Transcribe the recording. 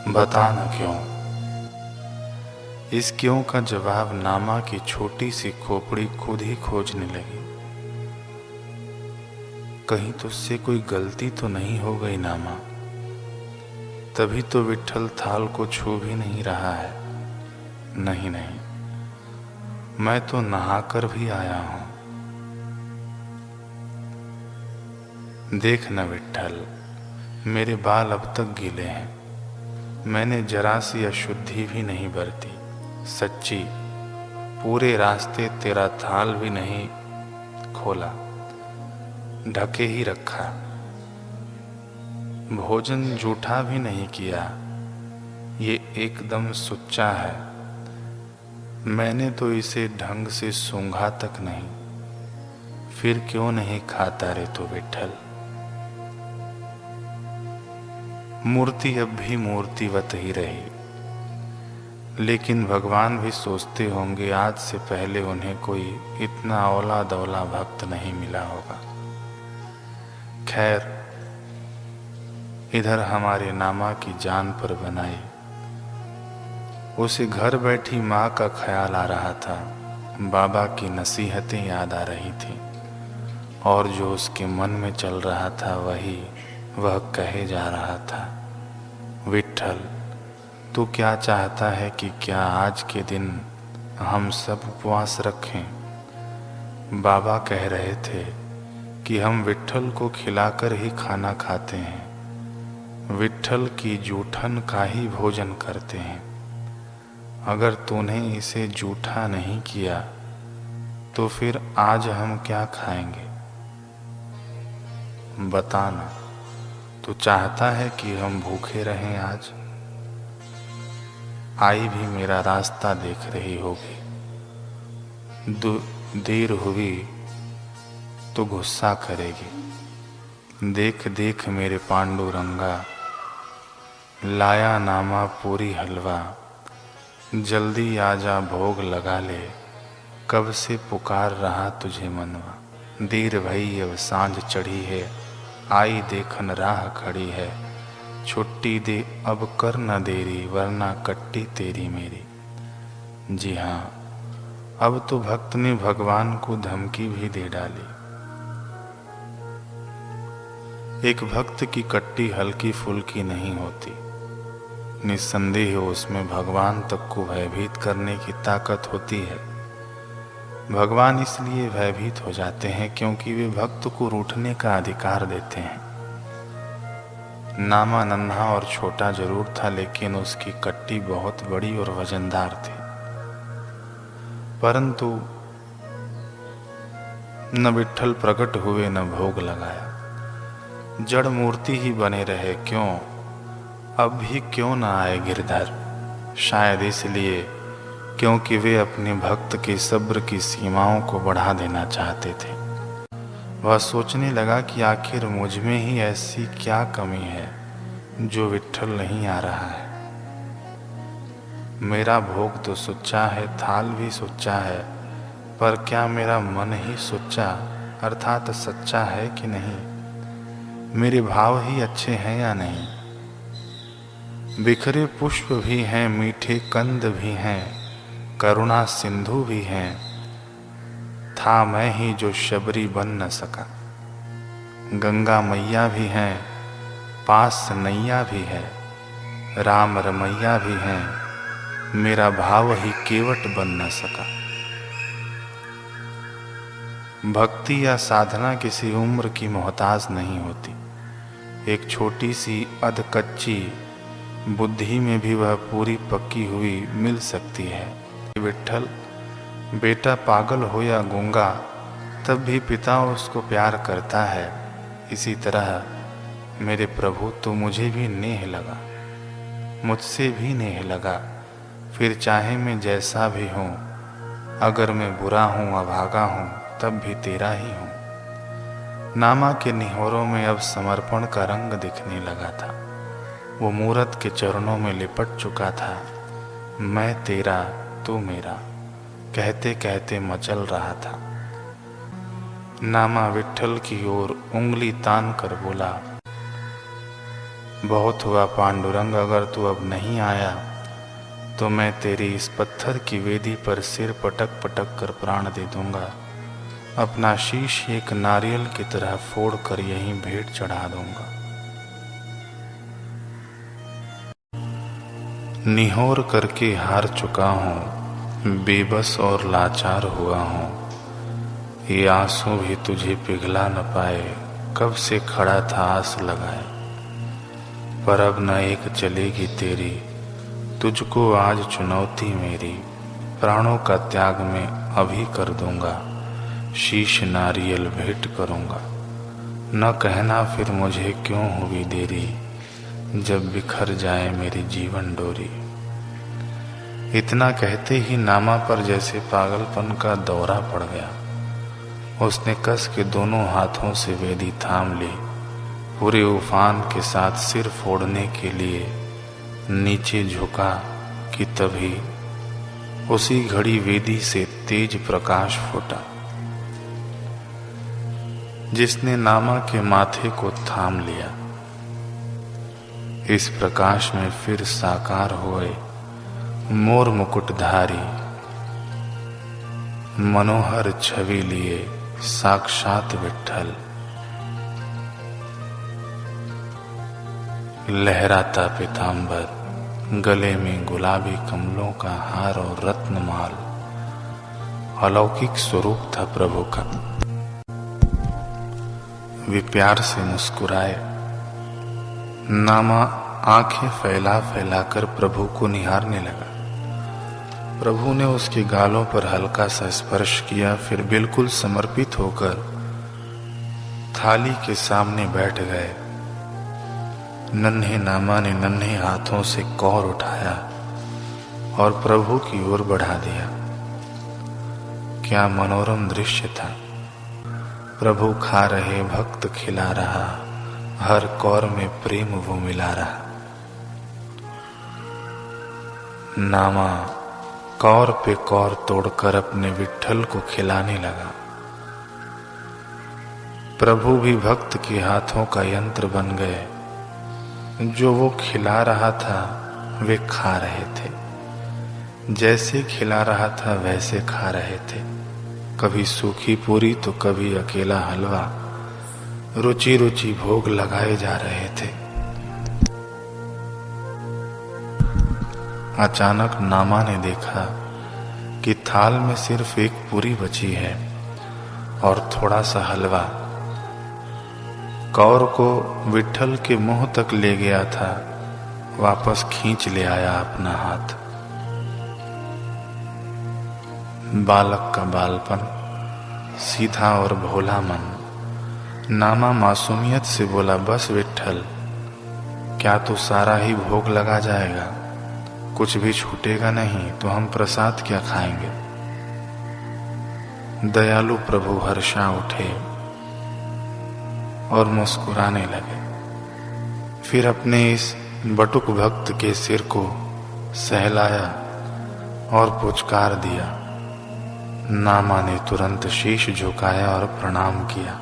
बता न क्यों। इस क्यों का जवाब नामा की छोटी सी खोपड़ी खुद ही खोजने लगी। कहीं तुझसे कोई गलती तो नहीं हो गई नामा? तभी तो विट्ठल थाल को छू भी नहीं रहा है। नहीं नहीं, मैं तो नहाकर भी आया हूं। देख न विट्ठल, मेरे बाल अब तक गीले हैं। मैंने जरा सी अशुद्धि भी नहीं बरती। सच्ची, पूरे रास्ते तेरा थाल भी नहीं खोला, ढके ही रखा। भोजन जूठा भी नहीं किया, ये एकदम सुच्चा है। मैंने तो इसे ढंग से सूंघा तक नहीं। फिर क्यों नहीं खाता रे तू विट्ठल? मूर्ति अब भी मूर्तिवत ही रही, लेकिन भगवान भी सोचते होंगे आज से पहले उन्हें कोई इतना औला दौला भक्त नहीं मिला होगा। खैर, इधर हमारे नामा की जान पर बनाई। उसे घर बैठी माँ का ख्याल आ रहा था, बाबा की नसीहतें याद आ रही थी, और जो उसके मन में चल रहा था वह कहे जा रहा था। विट्ठल, तू क्या चाहता है कि क्या आज के दिन हम सब उपवास रखें? बाबा कह रहे थे कि हम विट्ठल को खिलाकर ही खाना खाते हैं, विट्ठल की जूठन का ही भोजन करते हैं। अगर तूने इसे जूठा नहीं किया तो फिर आज हम क्या खाएंगे? बताना, तू चाहता है कि हम भूखे रहें आज? आई भी मेरा रास्ता देख रही होगी। देर हुई तो गुस्सा करेगी। देख देख मेरे पांडुरंगा, लाया नामा पूरी हलवा। जल्दी आजा भोग लगा ले, कब से पुकार रहा तुझे मनवा। देर भई अब सांझ चढ़ी है, आई देखन राह खड़ी है। छुट्टी दे अब कर न देरी, वरना कट्टी तेरी मेरी। जी हाँ, अब तो भक्त ने भगवान को धमकी भी दे डाली। एक भक्त की कट्टी हल्की फुल्की नहीं होती। निस्संदेह उसमें भगवान तक को भयभीत करने की ताकत होती है। भगवान इसलिए भयभीत हो जाते हैं क्योंकि वे भक्त को रूठने का अधिकार देते हैं। नामा नन्हा और छोटा जरूर था, लेकिन उसकी कट्टी बहुत बड़ी और वजनदार थी। परंतु न विट्ठल प्रकट हुए न भोग लगाया। जड़ मूर्ति ही बने रहे क्यों? अब भी क्यों न आए गिरधर? शायद इसलिए क्योंकि वे अपने भक्त के सब्र की सीमाओं को बढ़ा देना चाहते थे। वह सोचने लगा कि आखिर मुझ में ही ऐसी क्या कमी है जो विट्ठल नहीं आ रहा है। मेरा भोग तो सुच्चा है, थाल भी सुच्चा है, पर क्या मेरा मन ही सुच्चा अर्थात सच्चा है कि नहीं? मेरे भाव ही अच्छे हैं या नहीं? बिखरे पुष्प भी हैं, मीठे कंद भी हैं, करुणा सिंधु भी हैं। था मैं ही जो शबरी बन न सका। गंगा मैया भी हैं, पास नैया भी है, राम रमैया भी हैं, मेरा भाव ही केवट बन न सका। भक्ति या साधना किसी उम्र की मोहताज नहीं होती। एक छोटी सी अधकच्ची बुद्धि में भी वह पूरी पक्की हुई मिल सकती है। विट्ठल, बेटा पागल हो या गूंगा, तब भी पिता उसको प्यार करता है। इसी तरह मेरे प्रभु तो मुझे भी नेह लगा, मुझसे भी नेह लगा। फिर चाहे मैं जैसा भी हूँ, अगर मैं बुरा हूँ, अभागा हूँ, तब भी तेरा ही हूँ। नामा के निहोरों में अब समर्पण का रंग दिखने लगा था। वो मूरत के चरणों में लिपट चुका था। मैं तेरा, तू मेरा, कहते कहते मचल रहा था। नामा विट्ठल की ओर उंगली तान कर बोला, बहुत हुआ पांडुरंग, अगर तू अब नहीं आया तो मैं तेरी इस पत्थर की वेदी पर सिर पटक पटक कर प्राण दे दूंगा। अपना शीश एक नारियल की तरह फोड़ कर यहीं भेंट चढ़ा दूंगा। निहोर करके हार चुका हूँ, बेबस और लाचार हुआ हूँ। ये आंसू भी तुझे पिघला न पाए, कब से खड़ा था आस लगाए। पर अब न एक चलेगी तेरी, तुझको आज चुनौती मेरी। प्राणों का त्याग मैं अभी कर दूंगा, शीश नारियल भेंट करूंगा। न कहना फिर मुझे क्यों हुई देरी, जब बिखर जाए मेरी जीवन डोरी। इतना कहते ही नामा पर जैसे पागलपन का दौरा पड़ गया। उसने कस के दोनों हाथों से वेदी थाम ली। पूरे उफान के साथ सिर फोड़ने के लिए नीचे झुका कि तभी उसी घड़ी वेदी से तेज प्रकाश फूटा, जिसने नामा के माथे को थाम लिया। इस प्रकाश में फिर साकार हुए मोर मुकुटधारी, मनोहर छवि लिए साक्षात विट्ठल। लहराता पीतांबर, गले में गुलाबी कमलों का हार और रत्नमाल, अलौकिक स्वरूप था प्रभु का। वे प्यार से मुस्कुराए। नामा आंखें फैला फैला कर प्रभु को निहारने लगा। प्रभु ने उसके गालों पर हल्का सा स्पर्श किया, फिर बिल्कुल समर्पित होकर थाली के सामने बैठ गए। नन्हे नामा ने नन्हे हाथों से कौर उठाया और प्रभु की ओर बढ़ा दिया। क्या मनोरम दृश्य था। प्रभु खा रहे, भक्त खिला रहा, हर कौर में प्रेम वो मिला रहा। नामा कौर पे कौर तोड़कर अपने विट्ठल को खिलाने लगा। प्रभु भी भक्त के हाथों का यंत्र बन गए। जो वो खिला रहा था वे खा रहे थे, जैसे खिला रहा था वैसे खा रहे थे। कभी सूखी पूरी तो कभी अकेला हलवा, रुचि रुचि भोग लगाए जा रहे थे। अचानक नामा ने देखा कि थाल में सिर्फ एक पूरी बची है और थोड़ा सा हलवा। कौर को विट्ठल के मुंह तक ले गया था, वापस खींच ले आया अपना हाथ। बालक का बालपन, सीधा और भोला मन। नामा मासूमियत से बोला, बस विट्ठल, क्या तू सारा ही भोग लगा जाएगा? कुछ भी छूटेगा नहीं तो हम प्रसाद क्या खाएंगे? दयालु प्रभु हर्षा उठे और मुस्कुराने लगे। फिर अपने इस बटुक भक्त के सिर को सहलाया और पुचकार दिया। नामा ने तुरंत शीश झुकाया और प्रणाम किया।